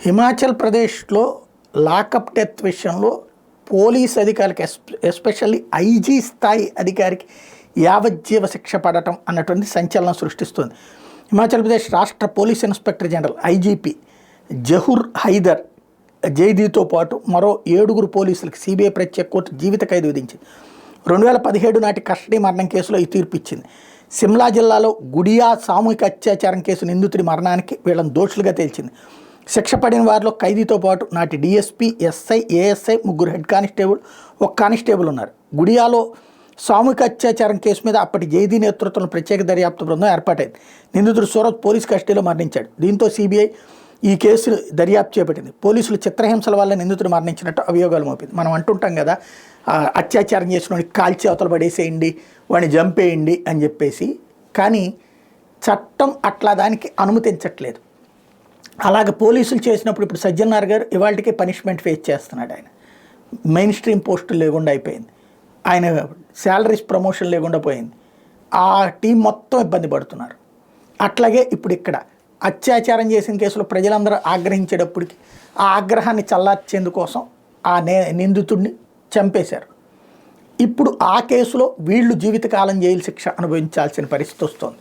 హిమాచల్ ప్రదేశ్లో lockup death విషయంలో police అధికారికి ఎస్పెషల్లీ ఐజీ స్థాయి అధికారికి యావజ్జీవ శిక్ష పడటం అన్నటువంటి సంచలనం సృష్టిస్తుంది. హిమాచల్ ప్రదేశ్ రాష్ట్ర police inspector general IGP Zahoor Haider జైదీతో పాటు మరో 7 పోలీసులకు సిబిఐ ప్రత్యేక కోర్టు జీవిత ఖైదు విధించింది. 2017 నాటి కస్టడీ మరణం కేసులో ఈ తీర్పు ఇచ్చింది. సిమ్లా జిల్లాలో గుడియా సామూహిక అత్యాచారం కేసు నిందితుడి మరణానికి వీళ్ళని దోషులుగా తేల్చింది. శిక్ష పడిన వారిలో ఖైదీతో పాటు నాటి DSP, SI, ASI, 3 head constable, 1 constable ఉన్నారు. గుడియాలో సామూహిక అత్యాచారం కేసు మీద అప్పటి జైదీ నేతృత్వంలో ప్రత్యేక దర్యాప్తు బృందం ఏర్పాటైంది. నిందితుడు సూరత్ పోలీస్ కస్టడీలో మరణించాడు. దీంతో సిబిఐ ఈ కేసు దర్యాప్తు చేపట్టింది. పోలీసులు చిత్రహింసల వల్ల నిందితుడు మరణించినట్టు అభియోగాలు మోపింది. మనం అంటుంటాం కదా, అత్యాచారం చేసిన వాడిని కాల్చి అవతల పడేసేయండి, వాడిని చంపేయండి అని చెప్పేసి. కానీ చట్టం అట్లా దానికి అనుమతించట్లేదు. అలాగే పోలీసులు చేసినప్పుడు ఇప్పుడు సజ్జనార్ గారు ఇవాళకే పనిష్మెంట్ ఫేస్ చేస్తున్నాడు. ఆయన మెయిన్ స్ట్రీమ్ పోస్టులు లేకుండా అయిపోయింది. ఆయన శాలరీస్ ప్రమోషన్ లేకుండా పోయింది. ఆ టీం మొత్తం ఇబ్బంది పడుతున్నారు. అట్లాగే ఇప్పుడు ఇక్కడ అత్యాచారం చేసిన కేసులో ప్రజలందరూ ఆగ్రహించేటప్పటికి ఆ ఆగ్రహాన్ని చల్లార్చేందుకోసం ఆ నిందితుడిని చంపేశారు. ఇప్పుడు ఆ కేసులో వీళ్ళు జీవితకాలం జైలు శిక్ష అనుభవించాల్సిన పరిస్థితి వస్తుంది.